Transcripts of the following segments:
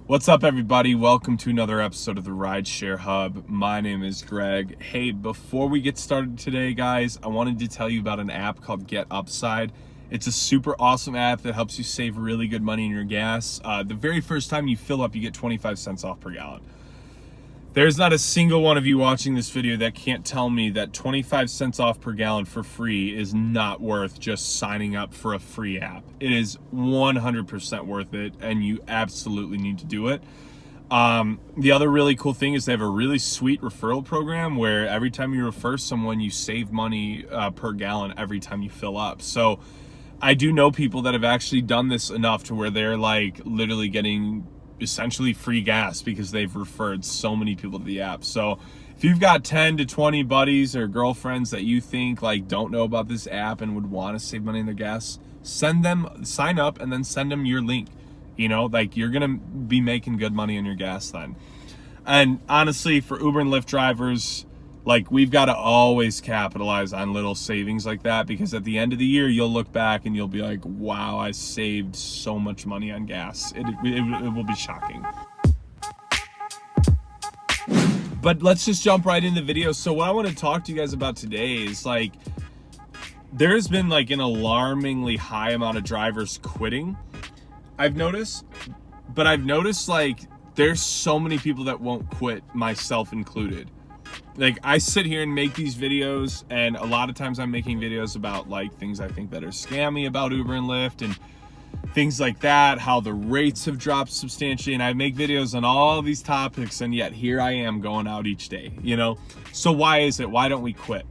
What's up, everybody? Welcome to another episode of the Rideshare Hub. My name is Greg. Hey, before we get started today, guys, I wanted to tell you about an app called GetUpside. It's a super awesome app that helps you save really good money in your gas. The very first time you fill up, you get 25 cents off per gallon. There's not a single one of you watching this video that can't tell me that 25 cents off per gallon for free is not worth just signing up for a free app. It is 100% worth it, and you absolutely need to do it. The other really cool thing is they have a really sweet referral program where every time you refer someone, you save money per gallon every time you fill up. So I do know people that have actually done this enough to where they're like literally getting essentially free gas because they've referred so many people to the app. So if you've got 10 to 20 buddies or girlfriends that you think like don't know about this app and would want to save money in their gas, sign up and then send them your link. You know, like you're gonna be making good money on your gas then. And honestly, for Uber and Lyft drivers, like we've got to always capitalize on little savings like that, because at the end of the year you'll look back and you'll be like, wow, I saved so much money on gas. It will be shocking. But let's just jump right in the video. So what I want to talk to you guys about today is like there's been like an alarmingly high amount of drivers quitting, I've noticed. But I've noticed like there's so many people that won't quit, myself included. Like I sit here and make these videos, and a lot of times I'm making videos about like things I think that are scammy about Uber and Lyft and things like that, how the rates have dropped substantially, and I make videos on all these topics, and yet here I am going out each day, you know? So why is it? Why don't we quit?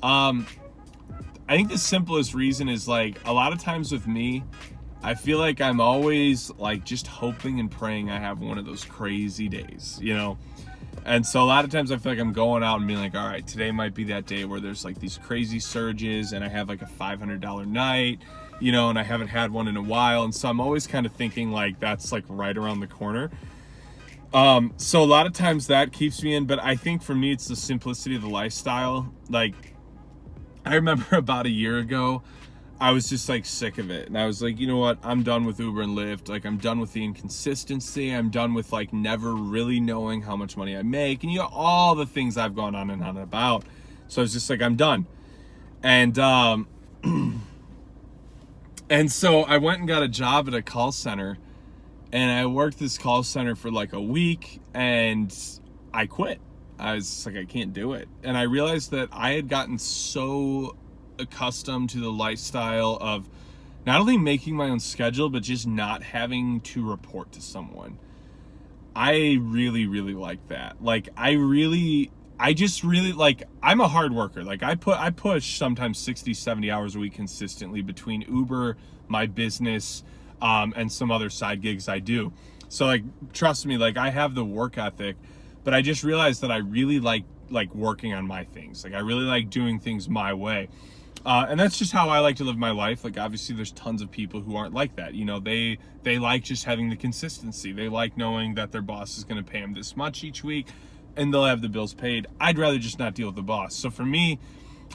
I think the simplest reason is like a lot of times with me, I feel like I'm always like just hoping and praying I have one of those crazy days, you know? And so a lot of times I feel like I'm going out and being like, all right, today might be that day where there's like these crazy surges and I have like a $500 night, you know, and I haven't had one in a while. And so I'm always kind of thinking like that's like right around the corner. So a lot of times that keeps me in, but I think for me, it's the simplicity of the lifestyle. Like I remember about a year ago, I was just like sick of it. And I was like, you know what? I'm done with Uber and Lyft. Like I'm done with the inconsistency. I'm done with like never really knowing how much money I make. And you know, all the things I've gone on and on about. So I was just like, I'm done. And, and so I went and got a job at a call center, and I worked this call center for like a week, and I quit. I was just like, I can't do it. And I realized that I had gotten so accustomed to the lifestyle of not only making my own schedule, but just not having to report to someone. I really like that. Like I just really like, I'm a hard worker. Like I push sometimes 60, 70 hours a week consistently between Uber, my business, and some other side gigs I do. So like, trust me, like I have the work ethic, but I just realized that I really like working on my things. Like I really like doing things my way. And that's just how I like to live my life. Like obviously there's tons of people who aren't like that. You know, they like just having the consistency. They like knowing that their boss is going to pay them this much each week and they'll have the bills paid. I'd rather just not deal with the boss. So for me,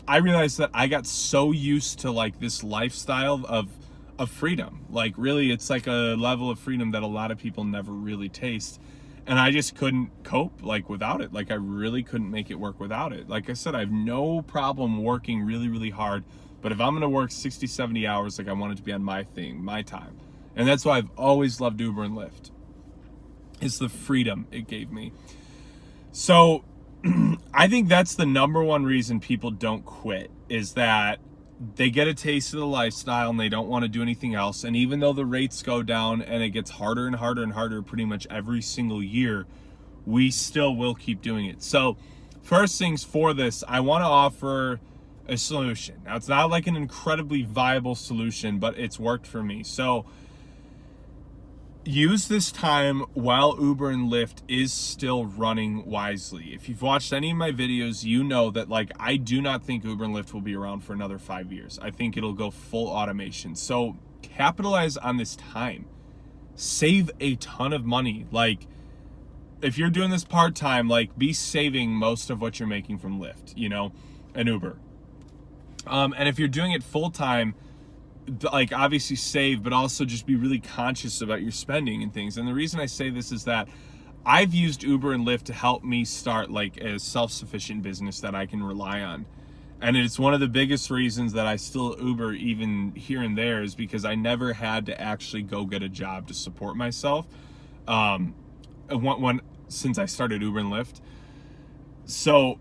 I realized that I got so used to like this lifestyle of freedom. Like really, it's like a level of freedom that a lot of people never really taste. And I just couldn't cope like without it. Like I really couldn't make it work without it. Like I said, I have no problem working really hard, but if I'm gonna work 60, 70 hours, like I want it to be on my thing, my time. And that's why I've always loved Uber and Lyft. It's the freedom it gave me. So I think that's the number one reason people don't quit, is that they get a taste of the lifestyle and they don't want to do anything else. And even though the rates go down and it gets harder and harder pretty much every single year, we still will keep doing it. So first things for this, I want to offer a solution. Now it's not like an incredibly viable solution, but it's worked for me. So use this time while Uber and Lyft is still running wisely. If you've watched any of my videos, you know that like I do not think Uber and Lyft will be around for another 5 years. I think it'll go full automation. So capitalize on this time. Save a ton of money. Like if you're doing this part-time, like be saving most of what you're making from Lyft, you know, and Uber. And if you're doing it full-time, like obviously save, but also just be really conscious about your spending and things. And the reason I say this is that I've used Uber and Lyft to help me start like a self-sufficient business that I can rely on. And it's one of the biggest reasons that I still Uber even here and there, is because I never had to actually go get a job to support myself since I started Uber and Lyft. So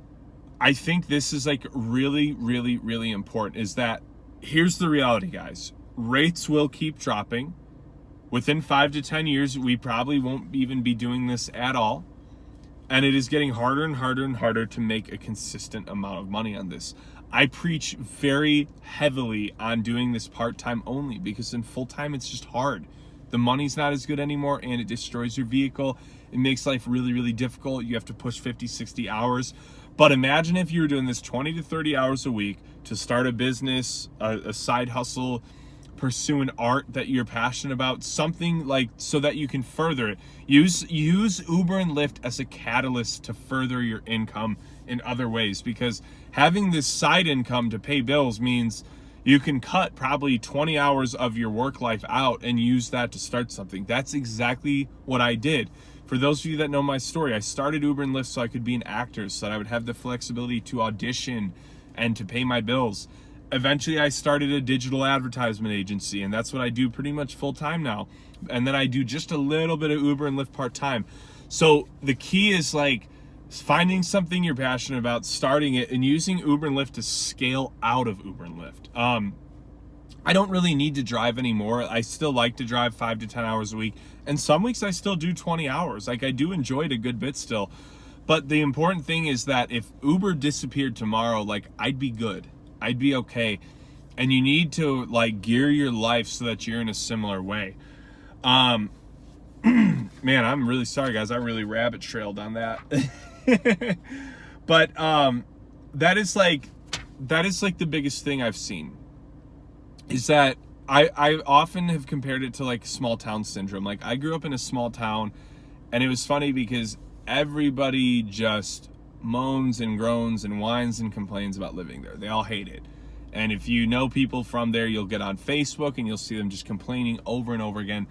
I think this is like really, really, really important, is that here's the reality, guys. Rates will keep dropping. Within 5 to 10 years, we probably won't even be doing this at all. And it is getting harder and harder and harder to make a consistent amount of money on this. I preach very heavily on doing this part-time only, because in full-time it's just hard. The money's not as good anymore, and it destroys your vehicle. It makes life really, really difficult. You have to push 50, 60 hours. But imagine if you were doing this 20 to 30 hours a week to start a business, a side hustle, pursue an art that you're passionate about, something like, so that you can further it. Use Uber and Lyft as a catalyst to further your income in other ways, because having this side income to pay bills means you can cut probably 20 hours of your work life out and use that to start something. That's exactly what I did. For those of you that know my story, I started Uber and Lyft so I could be an actor, so that I would have the flexibility to audition and to pay my bills. Eventually, I started a digital advertisement agency, and that's what I do pretty much full time now. And then I do just a little bit of Uber and Lyft part time. So the key is like finding something you're passionate about, starting it, and using Uber and Lyft to scale out of Uber and Lyft. I don't really need to drive anymore. I still like to drive 5 to 10 hours a week. And some weeks I still do 20 hours. Like, I do enjoy it a good bit still. But the important thing is that if Uber disappeared tomorrow, like, I'd be good. I'd be okay. And you need to like gear your life so that you're in a similar way. Man, I'm really sorry, guys. I really rabbit trailed on that. But that is like the biggest thing I've seen, is that I often have compared it to like small town syndrome. Like, I grew up in a small town, and it was funny because everybody just moans and groans and whines and complains about living there. They all hate it. And if you know people from there, you'll get on Facebook and you'll see them just complaining over and over again,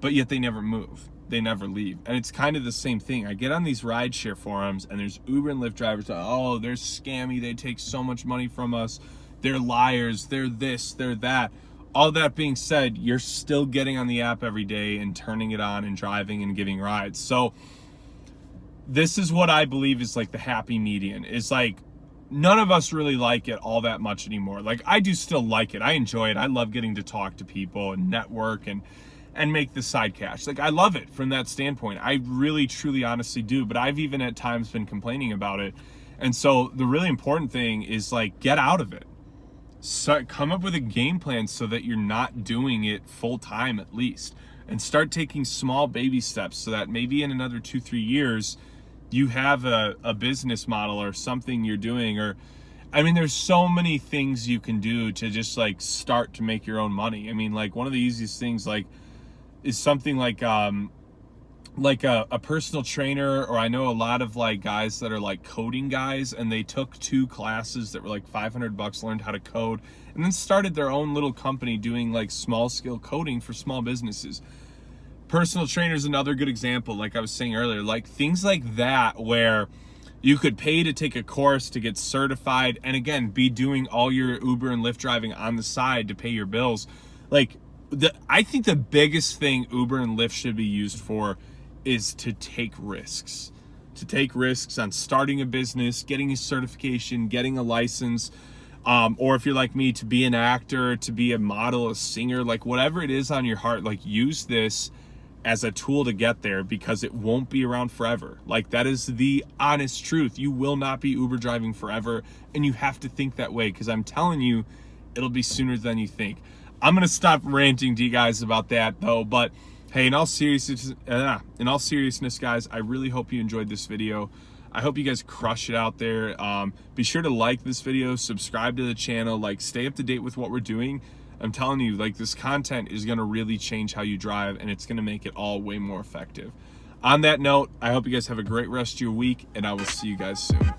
but yet they never move. They never leave. And it's kind of the same thing. I get on these rideshare forums, and there's Uber and Lyft drivers. Oh, they're scammy. They take so much money from us. They're liars. They're this, they're that. All that being said, you're still getting on the app every day and turning it on and driving and giving rides. So this is what I believe is like the happy median. Is like, none of us really like it all that much anymore. Like, I do still like it. I enjoy it. I love getting to talk to people and network and make the side cash. Like, I love it from that standpoint. I really, truly, honestly do. But I've even at times been complaining about it. And so the really important thing is like, get out of it. So come up with a game plan so that you're not doing it full time at least. And start taking small baby steps so that maybe in another 2-3 years, you have a business model or something you're doing. Or, I mean, there's so many things you can do to just like start to make your own money. I mean, like, one of the easiest things like is something like a personal trainer, or I know a lot of like guys that are like coding guys, and they took 2 classes that were like $500, learned how to code, and then started their own little company doing like small scale coding for small businesses. Personal trainer is another good example, like I was saying earlier, like things like that where you could pay to take a course to get certified, and again, be doing all your Uber and Lyft driving on the side to pay your bills. Like, I think the biggest thing Uber and Lyft should be used for is to take risks. To take risks on starting a business, getting a certification, getting a license, or if you're like me, to be an actor, to be a model, a singer, like whatever it is on your heart, like use this as a tool to get there, because it won't be around forever. Like, that is the honest truth. You will not be Uber driving forever, and you have to think that way, because I'm telling you, it'll be sooner than you think. I'm gonna stop ranting to you guys about that though, but hey, in all seriousness, guys, I really hope you enjoyed this video. I hope you guys crush it out there. Be sure to like this video, subscribe to the channel, like stay up to date with what we're doing. I'm telling you, like, this content is gonna really change how you drive, and it's gonna make it all way more effective. On that note, I hope you guys have a great rest of your week, and I will see you guys soon.